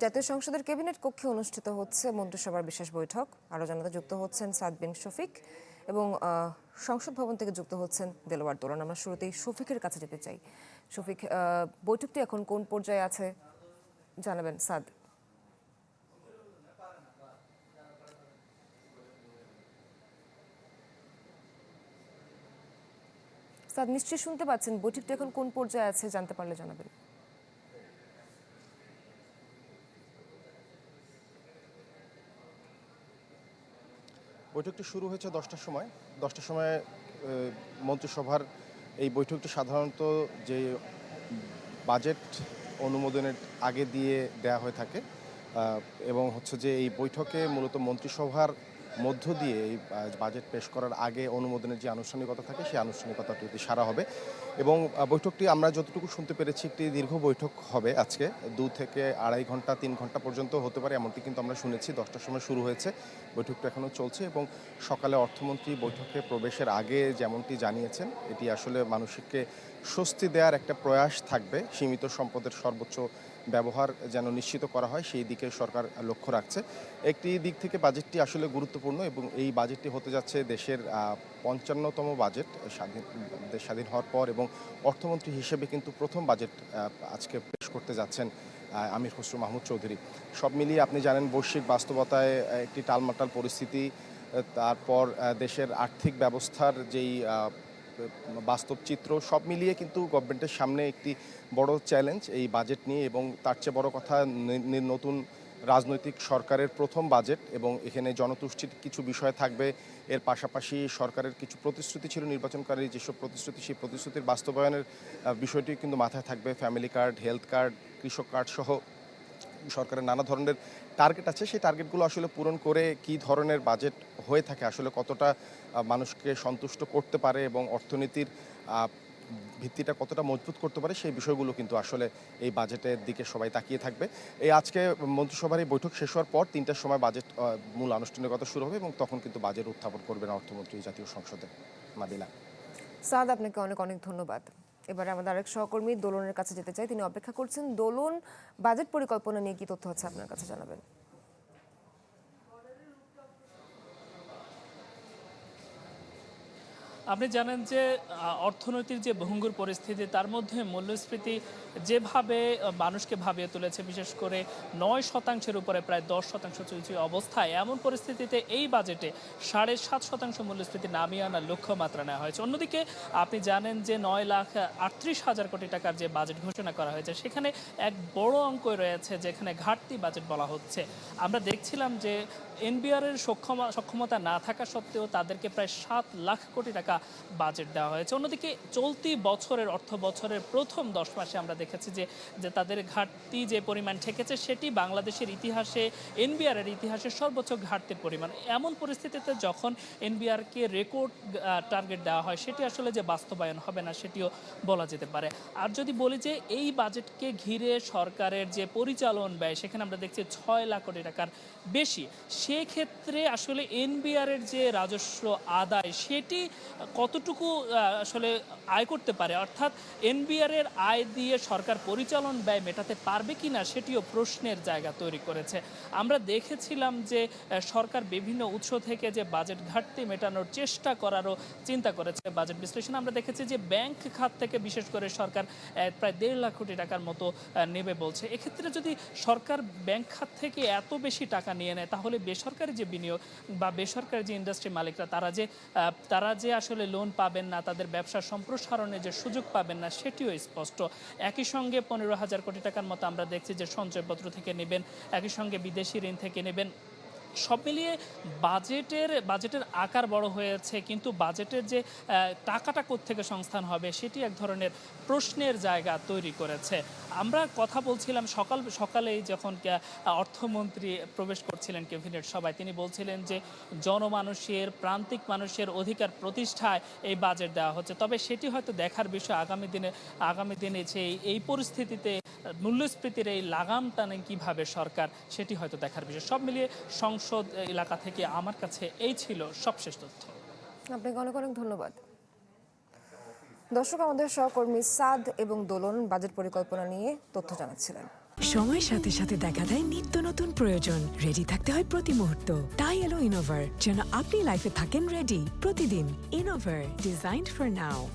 জাতীয় সংসদের ক্যাবিনেট কক্ষে অনুষ্ঠিত হচ্ছে মন্ত্রিসভার বিশেষ বৈঠক। আলোচনাতে যুক্ত হচ্ছেন সাদ বিন শফিক এবং সংসদ ভবন থেকে যুক্ত হচ্ছেন দেলোয়ার দোলন। আমরা শুরুতেই শফিকের কাছে যেতে চাই। শফিক, বৈঠকটি এখন কোন পর্যায়ে আছে জানাবেন সাদ। সাদ নিশ্চয়ই শুনতে পাচ্ছেন, বৈঠকটি এখন কোন পর্যায়ে আছে জানতে পারলে জানাবেন। বৈঠকটি শুরু হয়েছে 10টার সময়। 10টার সময় মন্ত্রিসভার এই বৈঠকটি সাধারণত যে বাজেট অনুমোদনের আগে দিয়ে দেয়া হয়ে থাকে এবং হচ্ছে যে এই বৈঠকে মূলত মন্ত্রিসভার মধ্য দিয়ে এই বাজেট পেশ করার আগে অনুমোদনের যে আনুষ্ঠানিকতা থাকে সেই আনুষ্ঠানিকতাটি সারা হবে এবং বৈঠকটি আমরা যতটুকু শুনতে পেরেছি একটি দীর্ঘ বৈঠক হবে আজকে। 2 থেকে 2.5 ঘন্টা 3 ঘন্টা পর্যন্ত হতে পারে এমনটি কিন্তু আমরা শুনেছি। 10টার সময় শুরু হয়েছে, বৈঠকটা এখনও চলছে এবং সকালে অর্থমন্ত্রী বৈঠকে প্রবেশের আগে যেমনটি জানিয়েছেন, এটি আসলে মানুষকে স্বস্তি দেওয়ার একটা প্রয়াস থাকবে। সীমিত সম্পদের সর্বোচ্চ ব্যবহার যেন নিশ্চিত করা হয় সেই দিকে সরকার লক্ষ্য রাখছে। একটি দিক থেকে বাজেটটি আসলে গুরুত্বপূর্ণ এবং এই বাজেটটি হতে যাচ্ছে দেশের 55তম বাজেট স্বাধীন হওয়ার পর এবং অর্থমন্ত্রী হিসেবে কিন্তু প্রথম বাজেট আজকে পেশ করতে যাচ্ছেন আমির খসরু মাহমুদ চৌধুরী। সব মিলিয়ে আপনি জানেন বৈশ্বিক বাস্তবতায় একটি টালমাটাল পরিস্থিতি, তারপর দেশের আর্থিক ব্যবস্থার যেই বাস্তব চিত্র, সব মিলিয়ে কিন্তু গভর্নমেন্টের সামনে একটি বড় চ্যালেঞ্জ এই বাজেট নিয়ে এবং তার চেয়ে বড় কথা নতুন রাজনৈতিক সরকারের প্রথম বাজেট এবং এখানে জনতুষ্টির কিছু বিষয় থাকবে। এর পাশাপাশি সরকারের কিছু প্রতিশ্রুতি ছিল, নির্বাচনকারী যেসব প্রতিশ্রুতি, সেই প্রতিশ্রুতির বাস্তবায়নের বিষয়টি কিন্তু মাথায় থাকবে। ফ্যামিলি কার্ড, হেলথ কার্ড, কৃষক কার্ড সহ সরকারের নানা ধরনের টার্গেট আছে। সেই টার্গেটগুলো আসলে পূরণ করে কী ধরনের বাজেট হয়ে থাকে, আসলে কতটা মানুষকে সন্তুষ্ট করতে পারে এবং অর্থনীতির ভিত্তিটা কতটা মজবুত করতে পারে, সেই বিষয়গুলো কিন্তু আসলে এই বাজেটের দিকে সবাই তাকিয়ে থাকবে। এই আজকে মন্ত্রিসভার এই বৈঠক শেষ হওয়ার পর 3টার সময় বাজেট মূল আনুষ্ঠানিকতা শুরু হবে এবং তখন কিন্তু বাজেট উত্থাপন করবেন অর্থমন্ত্রী জাতীয় সংসদে। মাদিলা। সাদ, আপনাকে অনেক অনেক ধন্যবাদ। এবারে আমাদের আরেক সহকর্মী দোলনের কাছে যেতে চাই, তিনি অপেক্ষা করছেন। দোলন, বাজেট পরিকল্পনা নিয়ে কি তথ্য আছে আপনার কাছে জানাবেন। আপনি জানেন যে অর্থনৈতিক যে ভঙ্গুর পরিস্থিতি, তার মধ্যে মূল্যস্ফীতি যেভাবে মানুষকে ভাবিয়ে তুলেছে, বিশেষ করে 9% উপরে প্রায় 10% চলছে অবস্থায়, এমন পরিস্থিতিতে এই বাজেটে 7.5% মূল্যস্ফীতি নামিয়ে আনার লক্ষ্যমাত্রা নেওয়া হয়েছে। অন্যদিকে আপনি জানেন যে 9,38,000 কোটি টাকার যে বাজেট ঘোষণা করা হয়েছে, সেখানে এক বড় অঙ্ক রয়েছে যেখানে ঘাটতি বাজেট বলা হচ্ছে। আমরা দেখছিলাম যে এনবিআর এর সক্ষমতা না থাকা সত্ত্বেও তাদেরকে প্রায় 7 লাখ কোটি টাকা বাজেট দেওয়া হয়েছে। অন্যদিকে চলতি বছরের অর্থ বছরের প্রথম 10 মাসে আমরা দেখেছি যে তাদের ঘাটতি যে পরিমাণ ঠেকেছে, সেটি বাংলাদেশের ইতিহাসে, এনবিআর এর ইতিহাসে সর্বোচ্চ ঘাটতির পরিমাণ। এমন পরিস্থিতিতে যখন এনবিআরকে রেকর্ড টার্গেট দেওয়া হয়, সেটি আসলে যে বাস্তবায়ন হবে না সেটিও বলা যেতে পারে। আর যদি বলি যে এই বাজেটকে ঘিরে সরকারের যে পরিচালন ব্যয়, সেখানে আমরা দেখছি 6 লাখ কোটি টাকার বেশি। সেক্ষেত্রে আসলে এনবিআর এর যে রাজস্ব আদায়, সেটি কতটুকু আসলে আয় করতে পারে, অর্থাৎ এনবিআর এর আয় দিয়ে সরকার পরিচালন ব্যয় মেটাতে পারবে কিনা, সেটিও প্রশ্নের জায়গা তৈরি করেছে। আমরা দেখেছিলাম যে সরকার বিভিন্ন উৎস থেকে যে বাজেট ঘাটতি মেটানোর চেষ্টা করারও চিন্তা করেছে। বাজেট বিশ্লেষণ আমরা দেখেছি যে ব্যাংক খাত থেকে বিশেষ করে সরকার প্রায় 1.5 লাখ কোটি টাকার মতো নেবে বলছে। এক্ষেত্রে যদি সরকার ব্যাংক খাত থেকে এত বেশি টাকা নিয়ে নেয়, তাহলে বেসরকারি যে বিনিয়োগ বা বেসরকারি যে ইন্ডাস্ট্রি মালিকরা, তারা যে আসলে লোন পাবেন না, তাদের ব্যবসা সম্প্রসারণে যে সুযোগ পাবেন না, সেটিও স্পষ্ট। একই সঙ্গে 15,000 কোটি টাকার মতো আমরা দেখছি যে সঞ্চয়পত্র থেকে নেবেন, একই সঙ্গে বিদেশি ঋণ থেকে নেবেন। সব মিলিয়ে বাজেটের আকার বড় হয়েছে, কিন্তু বাজেটের যে টাকাটা কোত্থেকে সংস্থান হবে, সেটি এক ধরনের প্রশ্নের জায়গা তৈরি করেছে। আমরা কথা বলছিলাম সকালেই যখন অর্থমন্ত্রী প্রবেশ করছিলেন ক্যাবিনেট সভায়, তিনি বলছিলেন যে জনমানুষের, প্রান্তিক মানুষের অধিকার প্রতিষ্ঠায় এই বাজেট দেওয়া হচ্ছে। তবে সেটি হয়তো দেখার বিষয় আগামী দিনে যে এই পরিস্থিতিতে মূল্যস্ফীতির এই লাগাম টানে কিভাবে সরকার, সেটি হয়তো দেখার বিষয়। সব মিলিয়ে সংসদ এলাকা থেকে আমার কাছে এই ছিল সবশেষ তথ্য। আপনাকে অনেক অনেক ধন্যবাদ। দর্শক, আমাদের সহকর্মী সাদ এবং দোলন বাজেট পরিকল্পনা নিয়ে তথ্য জানাচ্ছিলেন। সময়ের সাথে সাথে দেখা দেয় নিত্য নতুন প্রয়োজন। রেডি থাকতে হয় প্রতি মুহূর্ত। তাই এলো ইনোভার, যেন আপনি লাইফে থাকেন রেডি প্রতিদিন। Innova, designed for now.